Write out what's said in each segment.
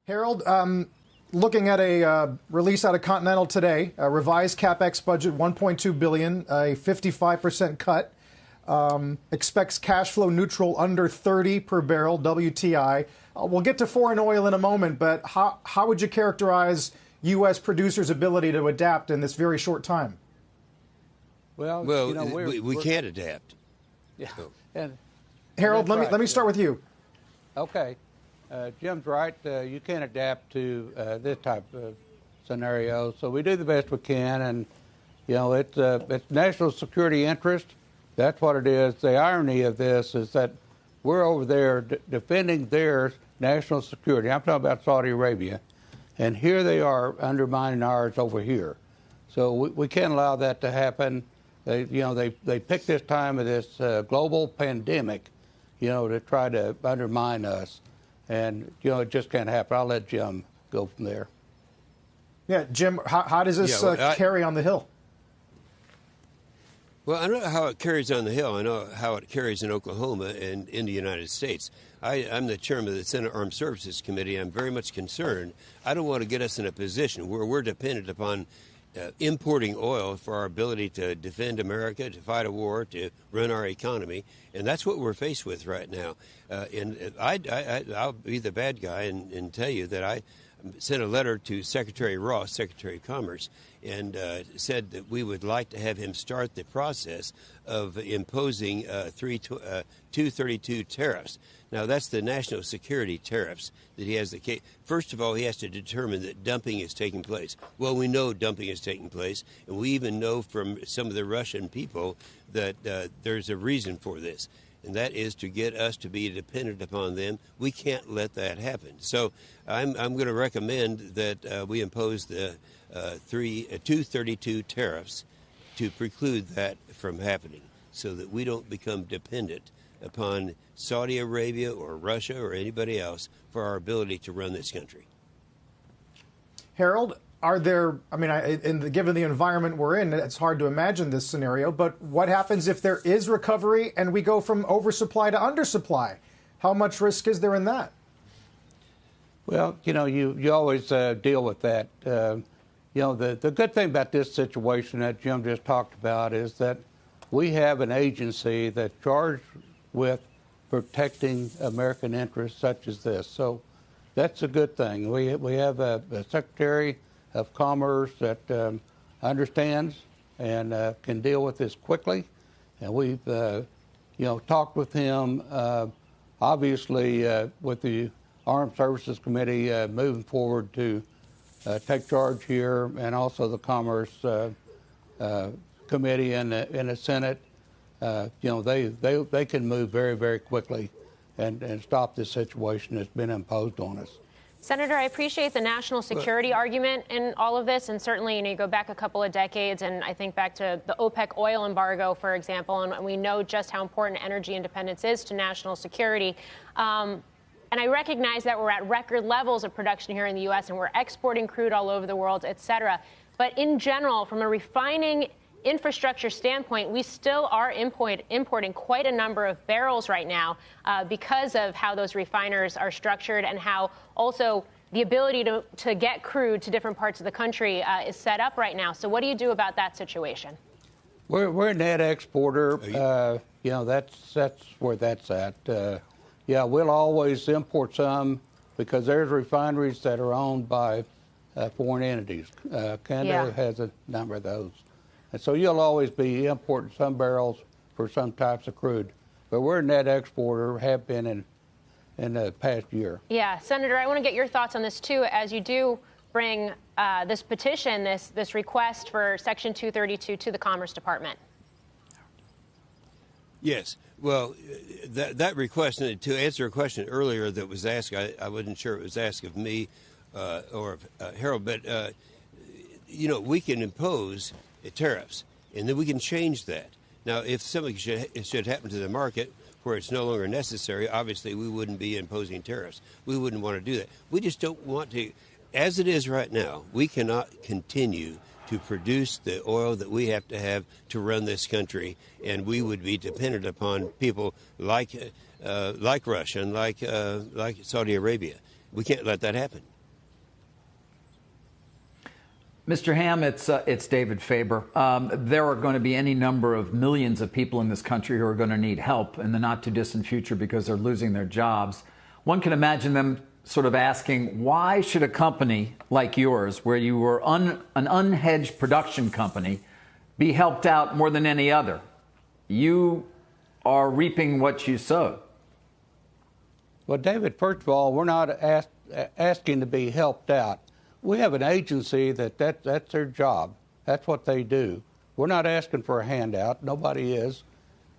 Harold, looking at a release out of Continental today, a revised CapEx budget, $1.2 billion, a 55% cut, expects cash flow neutral under 30 per barrel WTI. We'll get to foreign oil in a moment, but how would you characterize U.S. producers' ability to adapt in this very short time? Well, we can't adapt. Yeah. And Harold, let me start with you. Okay. Jim's right. You can't adapt to this type of scenario. So we do the best we can, and it's national security interest. That's what it is. The irony of this is that we're over there defending their national security. I'm talking about Saudi Arabia, and here they are undermining ours over here. So we can't allow that to happen. They picked this time of this global pandemic, to try to undermine us. And, it just can't happen. I'll let Jim go from there. Yeah, Jim, how does this carry on the Hill? Well, I know how it carries on the Hill. I know how it carries in Oklahoma and in the United States. I'm the chairman of the Senate Armed Services Committee. I'm very much concerned. I don't want to get us in a position where we're dependent upon importing oil for our ability to defend America, to fight a war, to run our economy. And that's what we're faced with right now. And I'll be the bad guy and tell you that I sent a letter to Secretary Ross, Secretary of Commerce, and said that we would like to have him start the process of imposing 232 tariffs. Now, that's the national security tariffs that he has the case. First of all, he has to determine that dumping is taking place. Well, we know dumping is taking place, and we even know from some of the Russian people that there's a reason for this, and that is to get us to be dependent upon them. We can't let that happen. So I'm going to recommend that we impose the 232 tariffs to preclude that from happening so that we don't become dependent upon Saudi Arabia or Russia or anybody else for our ability to run this country. Harold, are there, given the environment we're in, it's hard to imagine this scenario, but what happens if there is recovery and we go from oversupply to undersupply? How much risk is there in that? Well, you always deal with that. The good thing about this situation that Jim just talked about is that we have an agency that's charged with protecting American interests such as this. So that's a good thing. We have a Secretary of Commerce that understands and can deal with this quickly. And we've, talked with him, obviously, with the Armed Services Committee moving forward to take charge here, and also the Commerce Committee in the Senate. They can move very, very quickly and stop this situation that's been imposed on us. Senator, I appreciate the national security argument in all of this, and certainly, you go back a couple of decades, and I think back to the OPEC oil embargo, for example, and we know just how important energy independence is to national security. And I recognize that we're at record levels of production here in the U.S., and we're exporting crude all over the world, et cetera. But in general, from a refining infrastructure standpoint, we still are importing quite a number of barrels right now because of how those refiners are structured and how also the ability to get crude to different parts of the country is set up right now. So what do you do about that situation? We're a net exporter. That's where that's at. We'll always import some because there's refineries that are owned by foreign entities. Canada has a number of those. And so you'll always be importing some barrels for some types of crude. But we're a net exporter, have been in the past year. Yeah, Senator, I want to get your thoughts on this, too, as you do bring this petition, this request for Section 232 to the Commerce Department. Yes. Well, that request, to answer a question earlier that was asked, I wasn't sure it was asked of me or of Harold, but, we can impose tariffs, and then we can change that. Now, if something should happen to the market where it's no longer necessary, obviously we wouldn't be imposing tariffs. We wouldn't want to do that. We just don't want to. As it is right now, we cannot continue to produce the oil that we have to run this country, and we would be dependent upon people like Russia and like Saudi Arabia. We can't let that happen. Mr. Hamm, it's David Faber. There are going to be any number of millions of people in this country who are going to need help in the not-too-distant future because they're losing their jobs. One can imagine them sort of asking, why should a company like yours, where you were an unhedged production company, be helped out more than any other? You are reaping what you sowed. Well, David, first of all, we're not asking to be helped out. We have an agency that's their job. That's what they do. We're not asking for a handout. Nobody is.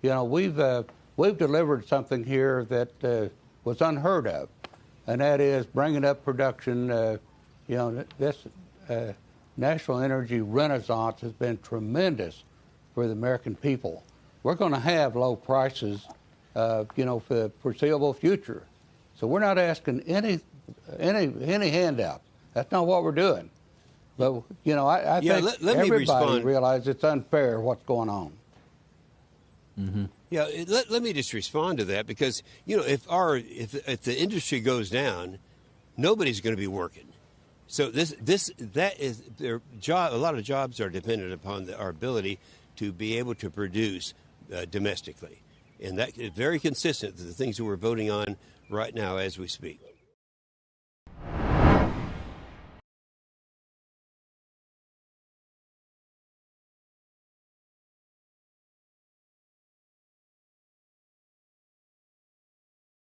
You know, we've delivered something here that was unheard of, and that is bringing up production. You know, this national energy renaissance has been tremendous for the American people. We're going to have low prices, you know, for the foreseeable future. So we're not asking any handout. That's not what we're doing. But, you know, I think everybody realizes it's unfair what's going on. Mm-hmm. Yeah, let me just respond to that because, you know, if the industry goes down, nobody's going to be working. So that is their job. A lot of jobs are dependent upon our ability to be able to produce domestically. And that is very consistent to the things that we're voting on right now as we speak.